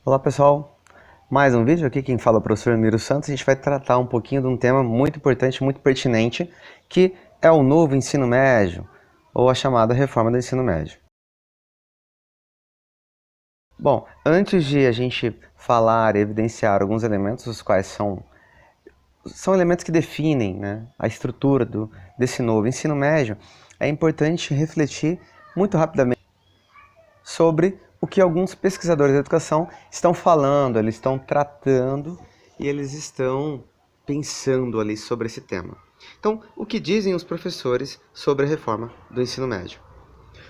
Olá pessoal, mais um vídeo aqui, quem fala é o professor Miro Santos. A gente vai tratar um pouquinho de um tema muito importante, muito pertinente, que é o novo ensino médio, ou a chamada reforma do ensino médio. Bom, antes de a gente falar e evidenciar alguns elementos, os quais são elementos que definem, né, a estrutura desse novo ensino médio, é importante refletir muito rapidamente sobre o que alguns pesquisadores da educação estão falando, eles estão tratando e eles estão pensando ali sobre esse tema. Então, o que dizem os professores sobre a reforma do ensino médio?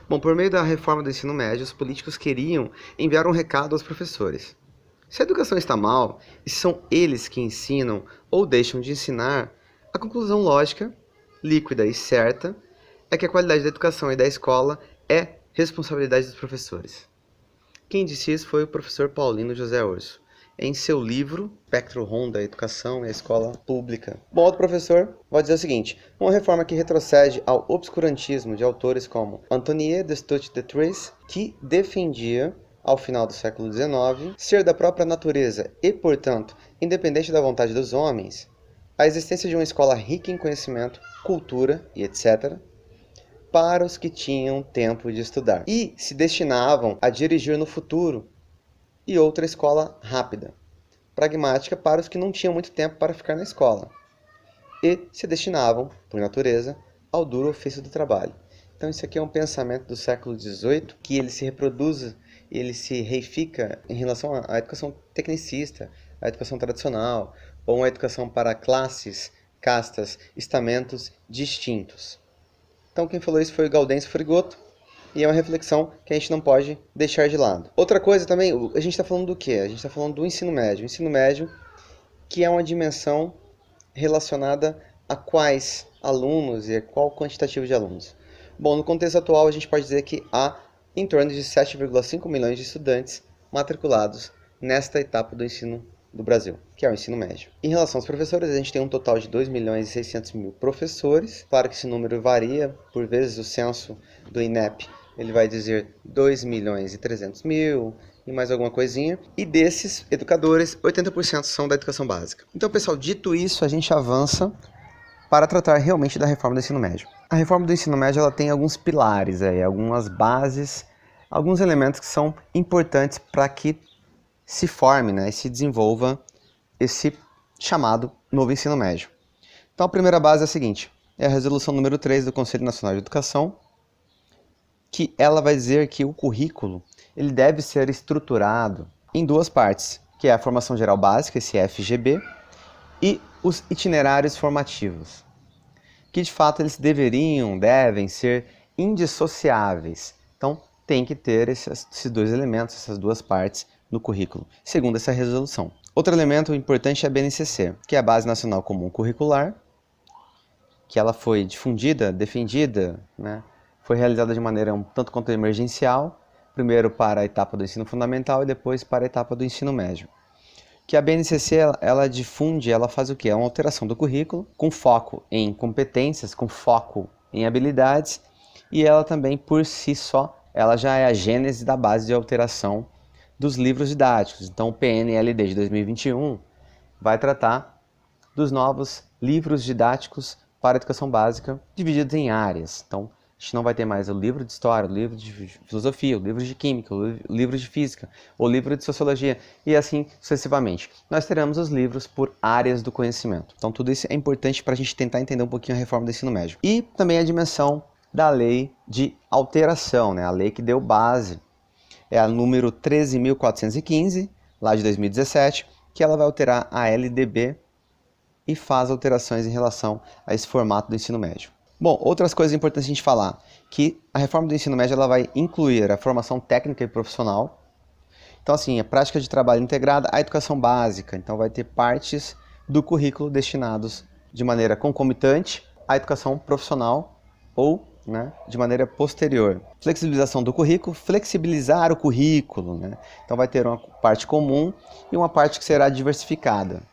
Bom, por meio da reforma do ensino médio, os políticos queriam enviar um recado aos professores. Se a educação está mal, e são eles que ensinam ou deixam de ensinar, a conclusão lógica, líquida e certa é que a qualidade da educação e da escola é responsabilidade dos professores. Quem disse isso foi o professor Paulino José Urso, em seu livro Espectro Rom da Educação e a Escola Pública. Bom, outro professor vai dizer o seguinte: uma reforma que retrocede ao obscurantismo de autores como Antonier de Stutt-de-Vries, que defendia, ao final do século XIX, ser da própria natureza e, portanto, independente da vontade dos homens, a existência de uma escola rica em conhecimento, cultura e etc., para os que tinham tempo de estudar e se destinavam a dirigir no futuro, e outra escola rápida, pragmática para os que não tinham muito tempo para ficar na escola e se destinavam, por natureza, ao duro ofício do trabalho. Então isso aqui é um pensamento do século XVIII que ele se reproduz e ele se reifica em relação à educação tecnicista, à educação tradicional, ou uma educação para classes, castas, estamentos distintos. Então quem falou isso foi o Gaudêncio Frigoto, e é uma reflexão que a gente não pode deixar de lado. Outra coisa também, a gente está falando do quê? A gente está falando do ensino médio. O ensino médio, que é uma dimensão relacionada a quais alunos e a qual quantitativo de alunos. Bom, no contexto atual a gente pode dizer que há em torno de 7,5 milhões de estudantes matriculados nesta etapa do ensino do Brasil, que é o ensino médio. Em relação aos professores, a gente tem um total de 2 milhões e 600 mil professores. Claro que esse número varia, por vezes o censo do INEP ele vai dizer 2 milhões e 300 mil e mais alguma coisinha. E desses educadores, 80% são da educação básica. Então, pessoal, dito isso, a gente avança para tratar realmente da reforma do ensino médio. A reforma do ensino médio ela tem alguns pilares, algumas bases, alguns elementos que são importantes para que se forme, e se desenvolva esse chamado novo ensino médio. Então a primeira base é a seguinte, é a resolução número 3 do Conselho Nacional de Educação, que ela vai dizer que o currículo ele deve ser estruturado em duas partes, que é a formação geral básica, esse FGB, e os itinerários formativos, que de fato eles devem ser indissociáveis. Então tem que ter esses dois elementos, essas duas partes no currículo, segundo essa resolução. Outro elemento importante é a BNCC, que é a Base Nacional Comum Curricular, que ela foi difundida, defendida, foi realizada de maneira um tanto quanto emergencial, primeiro para a etapa do ensino fundamental e depois para a etapa do ensino médio. Que a BNCC, ela difunde, ela faz o quê? É uma alteração do currículo, com foco em competências, com foco em habilidades, e ela também, por si só, ela já é a gênese da base de alteração dos livros didáticos. Então, o PNLD de 2021 vai tratar dos novos livros didáticos para a educação básica, divididos em áreas. Então, a gente não vai ter mais o livro de história, o livro de filosofia, o livro de química, o livro de física, o livro de sociologia e assim sucessivamente. Nós teremos os livros por áreas do conhecimento. Então tudo isso é importante para a gente tentar entender um pouquinho a reforma do ensino médio. E também a dimensão da lei de alteração, a lei que deu base, é a número 13.415, lá de 2017, que ela vai alterar a LDB e faz alterações em relação a esse formato do ensino médio. Bom, outras coisas importantes a gente falar, que a reforma do ensino médio ela vai incluir a formação técnica e profissional, então assim, a prática de trabalho integrada à educação básica, então vai ter partes do currículo destinados de maneira concomitante à educação profissional ou de maneira posterior. Flexibilização do currículo, flexibilizar o currículo, então vai ter uma parte comum e uma parte que será diversificada.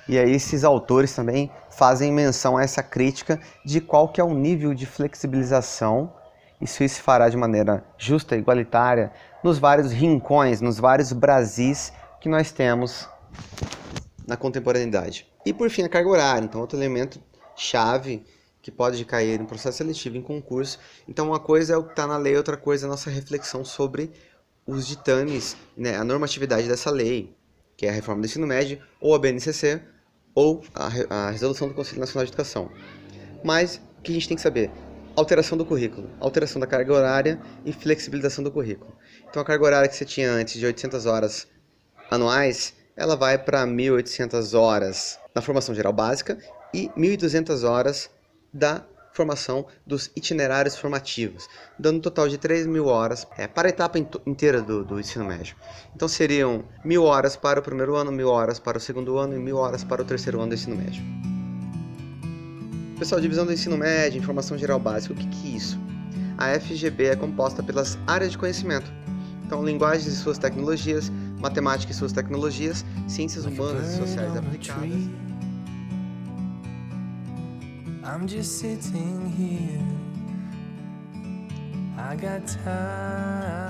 E aí esses autores também fazem menção a essa crítica de qual que é o nível de flexibilização, e se isso se fará de maneira justa e igualitária nos vários rincões, nos vários Brasis que nós temos na contemporaneidade. E por fim, a carga horária. Então, outro elemento chave que pode cair em processo seletivo, em concurso. Então, uma coisa é o que está na lei, outra coisa é a nossa reflexão sobre os ditames, né, a normatividade dessa lei, que é a reforma do ensino médio, ou a BNCC, ou a resolução do Conselho Nacional de Educação. Mas o que a gente tem que saber? Alteração do currículo, alteração da carga horária e flexibilização do currículo. Então, a carga horária que você tinha antes de 800 horas anuais, ela vai para 1.800 horas na formação geral básica e 1.200 horas da formação dos itinerários formativos, dando um total de 3.000 horas para a etapa inteira do ensino médio. Então seriam 1.000 horas para o primeiro ano, 1.000 horas para o segundo ano e 1.000 horas para o terceiro ano do ensino médio. Pessoal, divisão do ensino médio, informação geral básica, o que é isso? A FGB é composta pelas áreas de conhecimento. Então, linguagens e suas tecnologias, matemática e suas tecnologias, ciências humanas e sociais aplicadas. I'm just sitting here. I got time.